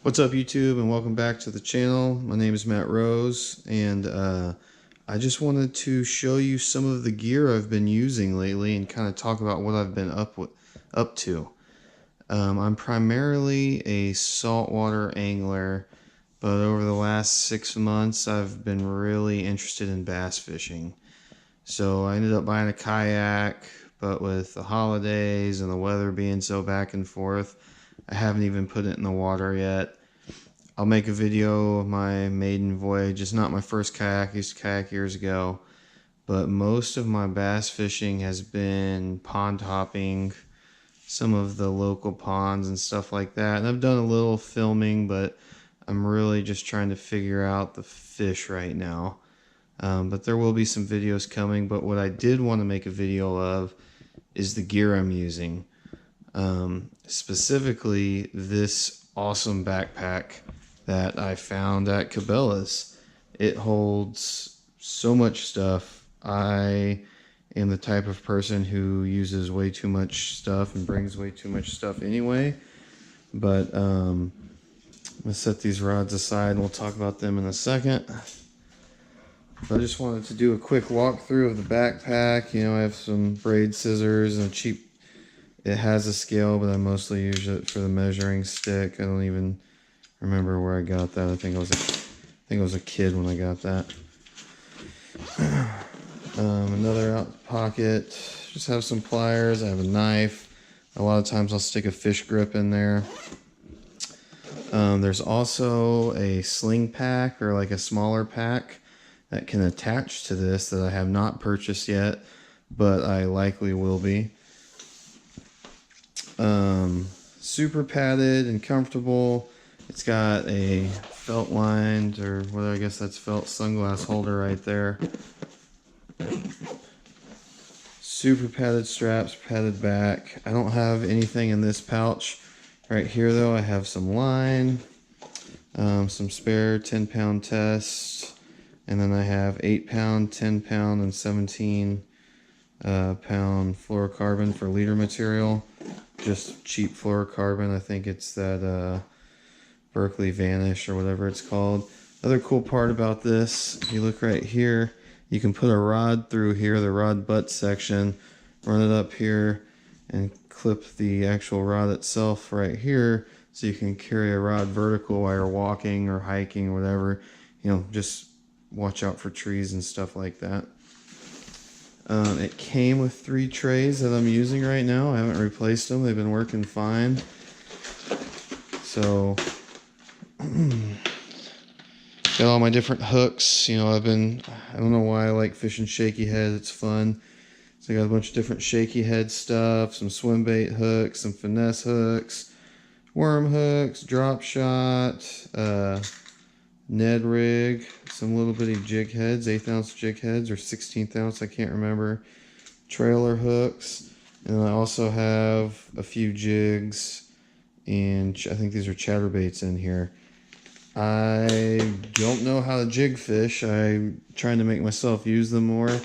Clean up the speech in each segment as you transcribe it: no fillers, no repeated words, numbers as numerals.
What's up, YouTube, and welcome back to the channel. My name is Matt Rose, and I just wanted to show you some of the gear I've been using lately and kind of talk about what I've been up to. I'm primarily a saltwater angler, but over the last 6 months I've been really interested in bass fishing. So I ended up buying a kayak, but with the holidays and the weather being so back and forth, I haven't even put it in the water yet. I'll make a video of my maiden voyage. It's not my first kayak. I used to kayak years ago. But most of my bass fishing has been pond hopping, some of the local ponds and stuff like that. And I've done a little filming, but I'm really just trying to figure out the fish right now. But there will be some videos coming. But what I did want to make a video of is the gear I'm using. Specifically, this awesome backpack that I found at Cabela's. It holds so much stuff. I am the type of person who uses way too much stuff and brings way too much stuff anyway. But I'm gonna set these rods aside and we'll talk about them in a second. But I just wanted to do a quick walkthrough of the backpack. You know, I have some braid scissors and a cheap, it has a scale, but I mostly use it for the measuring stick. I don't even remember where I got that. I think I was a kid when I got that. Another out pocket. Just have some pliers. I have a knife. A lot of times I'll stick a fish grip in there. There's also a sling pack, or like a smaller pack that can attach to this that I have not purchased yet, but I likely will be. Super padded and comfortable. It's got a felt lined, or what, I guess that's felt sunglass holder right there. Super padded straps, padded back. I don't have anything in this pouch. Right here though, I have some line, some spare 10-pound tests, and then I have 8-pound, 10-pound, and 17-pound fluorocarbon for leader material. Just cheap fluorocarbon. I think it's that Berkeley Vanish or whatever it's called. Other cool part about this, if you look right here, you can put a rod through here, the rod butt section, run it up here, and clip the actual rod itself right here, so you can carry a rod vertical while you're walking or hiking or whatever. You know, just watch out for trees and stuff like that. It came with 3 trays that I'm using right now. I haven't replaced them. They've been working fine. So, got all my different hooks. You know, I don't know why I like fishing shaky head. It's fun. So I got a bunch of different shaky head stuff, some swim bait hooks, some finesse hooks, worm hooks, drop shot, Ned rig, some little bitty jig heads, 1/8 ounce jig heads or 1/16 ounce, I can't remember, trailer hooks, and I also have a few jigs, and I think these are chatterbaits in here. I don't know how to jig fish. I'm trying to make myself use them more,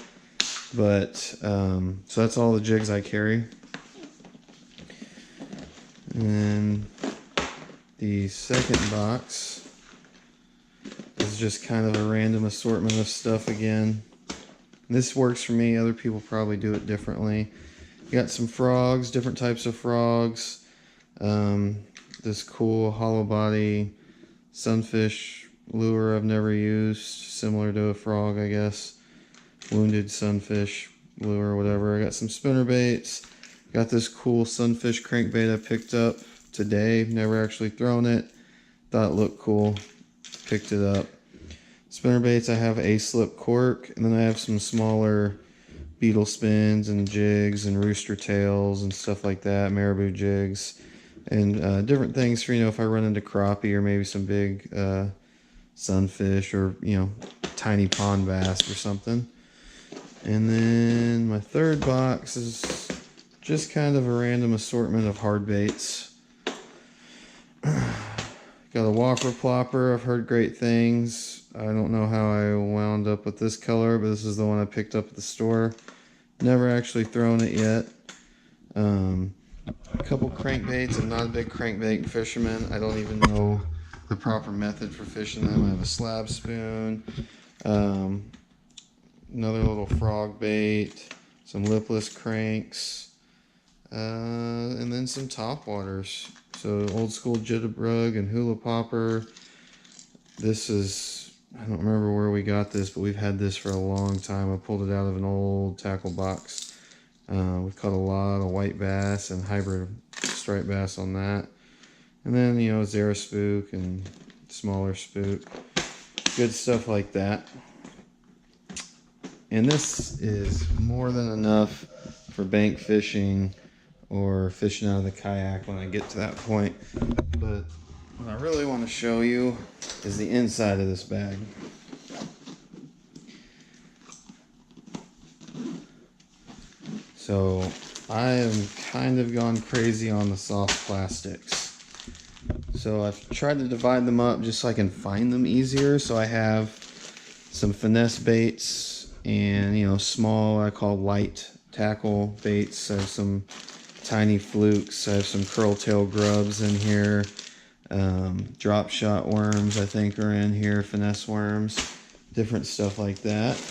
but so that's all the jigs I carry. And then the second box is just kind of a random assortment of stuff again. This works for me. Other people probably do it differently. You got some frogs, different types of frogs. This cool hollow body sunfish lure I've never used, similar to a frog, I guess. Wounded sunfish lure or whatever. I got some spinner baits. Got this cool sunfish crankbait I picked up today. Never actually thrown it. Thought it looked cool. Picked it up. Spinner baits, I have a slip cork, and then I have some smaller beetle spins and jigs and rooster tails and stuff like that, marabou jigs, and different things for, you know, if I run into crappie or maybe some big sunfish, or, you know, tiny pond bass or something. And then my third box is just kind of a random assortment of hard baits. Got a whopper plopper. I've heard great things. I don't know how I wound up with this color, but this is the one I picked up at the store. Never actually thrown it yet. A couple crankbaits. I'm not a big crankbait fisherman. I don't even know the proper method for fishing them. I have a slab spoon, another little frog bait, some lipless cranks, and then some top waters. So old school jitterbug and hula popper. This is, I don't remember where we got this, but we've had this for a long time. I pulled it out of an old tackle box. We've caught a lot of white bass and hybrid striped bass on that. And then, you know, Zara spook and smaller spook. Good stuff like that. And this is more than enough for bank fishing or fishing out of the kayak when I get to that point. But what I really want to show you is the inside of this bag. So I am kind of gone crazy on the soft plastics. So I've tried to divide them up just so I can find them easier. So I have some finesse baits and, you know, small, I call light tackle baits. I have some tiny flukes. I have some curl tail grubs in here. Drop shot worms, I think, are in here. Finesse worms, different stuff like that.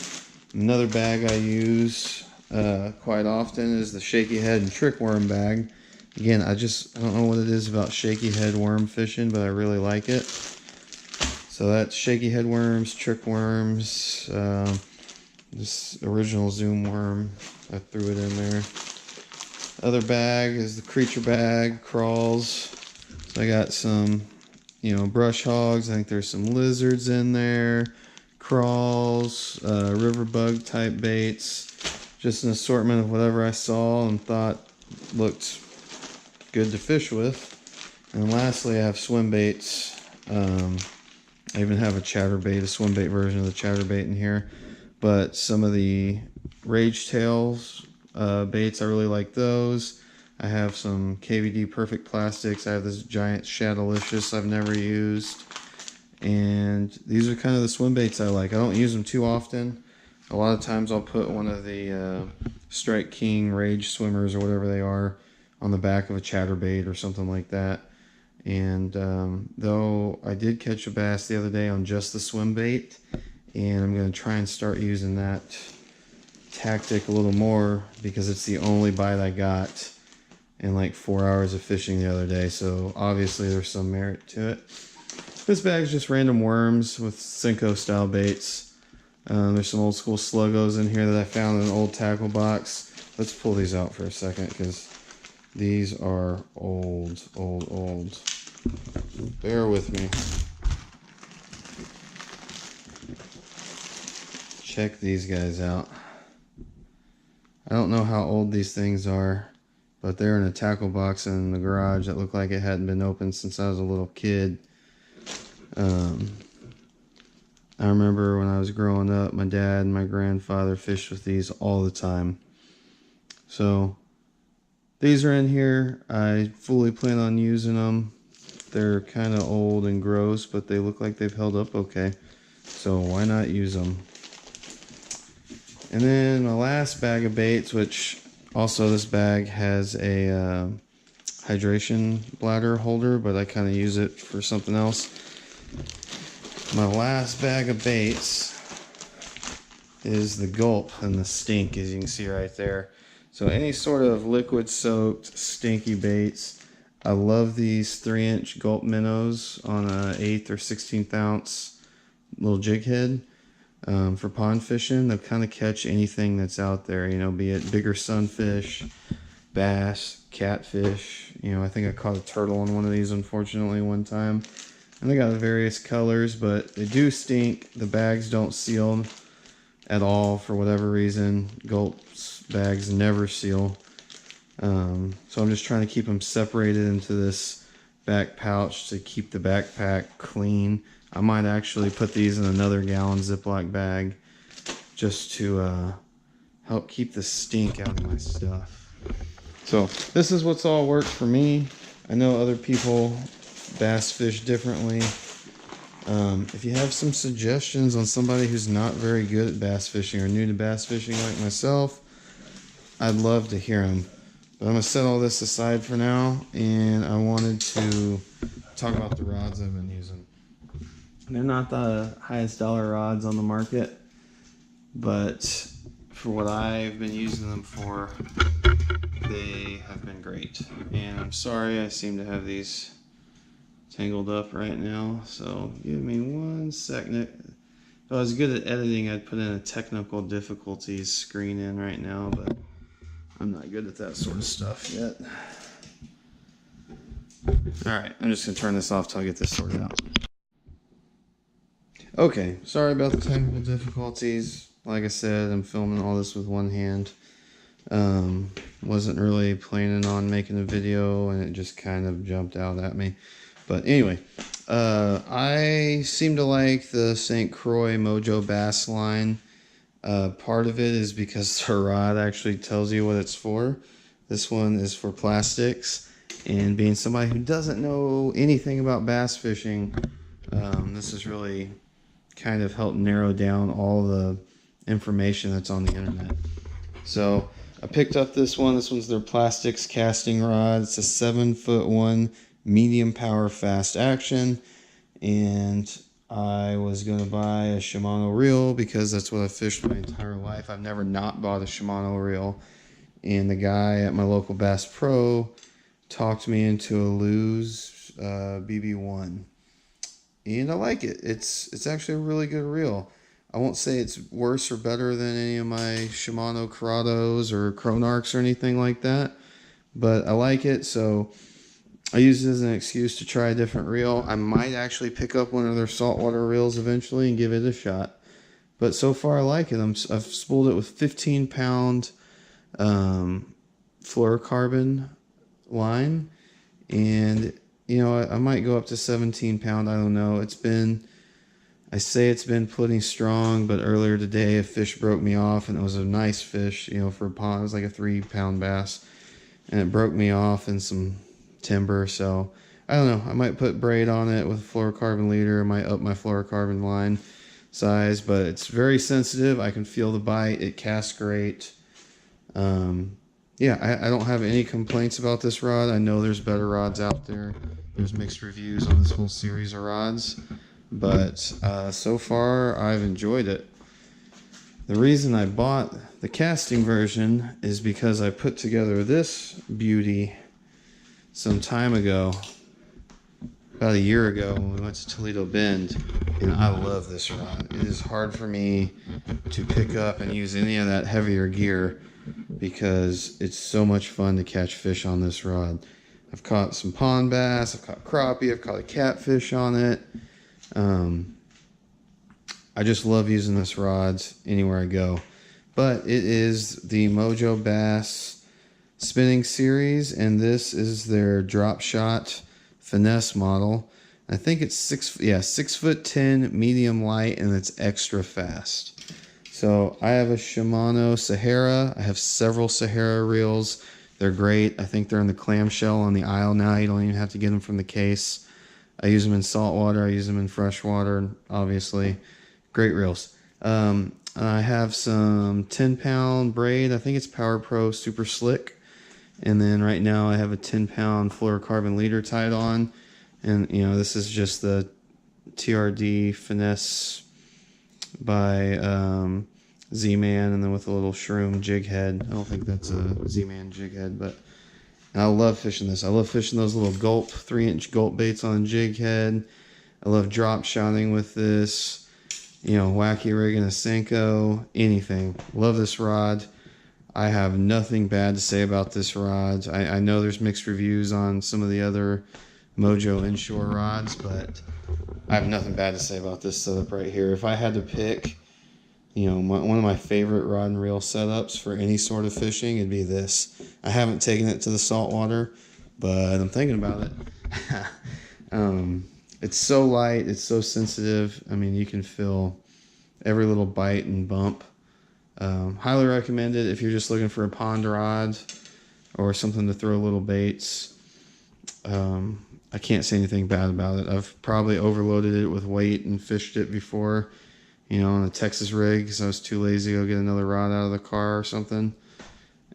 Another bag I use quite often is the shaky head and trick worm bag. Again, I don't know what it is about shaky head worm fishing, but I really like it. So that's shaky head worms, trick worms, this original Zoom worm, I threw it in there. Other bag is the creature bag, crawls. So I got some, you know, brush hogs. I think there's some lizards in there, crawls, river bug type baits. Just an assortment of whatever I saw and thought looked good to fish with. And lastly, I have swim baits. I even have a chatterbait, a swim bait version of the chatterbait in here. But some of the Rage Tails baits, I really like those. I have some KVD Perfect Plastics. I have this giant Shadowlicious I've never used. And these are kind of the swim baits I like. I don't use them too often. A lot of times I'll put one of the Strike King Rage Swimmers or whatever they are on the back of a chatterbait or something like that. And though I did catch a bass the other day on just the swim bait, and I'm going to try and start using that tactic a little more because it's the only bite I got in like 4 hours of fishing the other day. So obviously there's some merit to it. This bag's just random worms with Senko style baits. There's some old school sluggos in here that I found in an old tackle box. Let's pull these out for a second because these are old. Bear with me. Check these guys out. I don't know how old these things are, but they're in a tackle box in the garage that looked like it hadn't been opened since I was a little kid. I remember when I was growing up, my dad and my grandfather fished with these all the time. So these are in here. I fully plan on using them. They're kind of old and gross, but they look like they've held up okay. So why not use them? And then my last bag of baits, which also this bag has a hydration bladder holder, but I kind of use it for something else. My last bag of baits is the Gulp and the Stink, as you can see right there. So any sort of liquid soaked stinky baits. I love these 3-inch Gulp minnows on a 1/8 or 16th ounce little jig head for pond fishing. They'll kind of catch anything that's out there, you know, be it bigger sunfish, bass, catfish. You know, I think I caught a turtle on one of these, unfortunately, one time. And they got various colors, but they do stink. The bags don't seal at all for whatever reason. Gulp's bags never seal. So I'm just trying to keep them separated into this back pouch to keep the backpack clean. I might actually put these in another gallon Ziploc bag just to help keep the stink out of my stuff. So this is what's all worked for me. I know other people bass fish differently. If you have some suggestions on somebody who's not very good at bass fishing or new to bass fishing like myself, I'd love to hear them. But I'm going to set all this aside for now, and I wanted to talk about the rods I've been using. They're not the highest dollar rods on the market, but for what I've been using them for, they have been great. And I'm sorry I seem to have these tangled up right now, so give me 1 second. If I was good at editing, I'd put in a technical difficulties screen in right now, but I'm not good at that sort of stuff yet. Alright, I'm just going to turn this off till I get this sorted out. Okay, sorry about the technical difficulties. Like I said, I'm filming all this with one hand. Wasn't really planning on making a video, and it just kind of jumped out at me. But anyway, I seem to like the St. Croix Mojo Bass line. Part of it is because the rod actually tells you what it's for. This one is for plastics, and being somebody who doesn't know anything about bass fishing, this has really kind of helped narrow down all the information that's on the internet. So I picked up this one. This one's their plastics casting rod. It's a 7'1" medium power fast action, and I was going to buy a Shimano reel because that's what I've fished my entire life. I've never not bought a Shimano reel, and the guy at my local Bass Pro talked me into a Lew's BB1, and I like it. It's actually a really good reel. I won't say it's worse or better than any of my Shimano Cerados or Chronarchs or anything like that, but I like it, so I use it as an excuse to try a different reel. I might actually pick up one of their saltwater reels eventually and give it a shot. But so far I like it. I've spooled it with 15-pound fluorocarbon line. And, you know, I might go up to 17-pound. I don't know. I say it's been plenty strong, but earlier today a fish broke me off, and it was a nice fish, you know, for a pond. It was like a 3-pound bass. And it broke me off in some timber, so I don't know. I might put braid on it with a fluorocarbon leader. I might up my fluorocarbon line size, but it's very sensitive. I can feel the bite. It casts great. Yeah, I don't have any complaints about this rod. I know there's better rods out there. There's mixed reviews on this whole series of rods, but so far I've enjoyed it. The reason I bought the casting version is because I put together this beauty some time ago, about a year ago, when we went to Toledo Bend, and I love this rod. It is hard for me to pick up and use any of that heavier gear because it's so much fun to catch fish on this rod. I've caught some pond bass, I've caught crappie, I've caught a catfish on it. I just love using this rod anywhere I go. But it is the Mojo Bass spinning series, and this is their drop shot finesse model. I think it's 6'10" medium light, and it's extra fast. So I have a Shimano Sahara. I have several Sahara reels. They're great. I think they're in the clamshell on the aisle now. You don't even have to get them from the case. I use them in saltwater. I use them in freshwater, obviously. Great reels. I have some 10-pound braid. I think it's Power Pro Super Slick. And then right now I have a 10-pound fluorocarbon leader tied on. And, you know, this is just the TRD Finesse by Z-Man, and then with a little shroom jig head. I don't think that's a Z-Man jig head, but I love fishing this. I love fishing those little gulp, 3-inch gulp baits on a jig head. I love drop shotting with this, you know, wacky rigging a Senko, anything. Love this rod. I have nothing bad to say about this rod. I know there's mixed reviews on some of the other Mojo inshore rods, but I have nothing bad to say about this setup right here. If I had to pick, you know, one of my favorite rod and reel setups for any sort of fishing, it'd be this. I haven't taken it to the saltwater, but I'm thinking about it. It's so light, it's so sensitive. I mean, you can feel every little bite and bump. Highly recommend it if you're just looking for a pond rod or something to throw little baits. I can't say anything bad about it. I've probably overloaded it with weight and fished it before, you know, on a Texas rig because I was too lazy to go get another rod out of the car or something.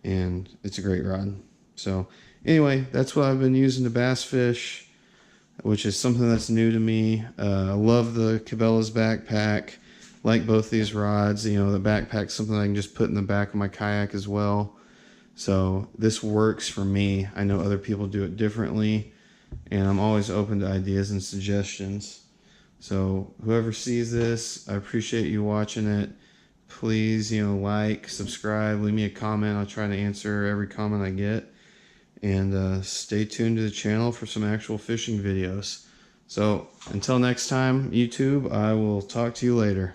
And it's a great rod. So anyway, that's what I've been using to bass fish. which is something that's new to me. I love the Cabela's backpack. Like both these rods. You know, the backpack's something I can just put in the back of my kayak as well. So this works for me. I know other people do it differently, and I'm always open to ideas and suggestions. So whoever sees this, I appreciate you watching it. Please, like, subscribe, leave me a comment. I'll try to answer every comment I get. And stay tuned to the channel for some actual fishing videos. So until next time, YouTube, I will talk to you later.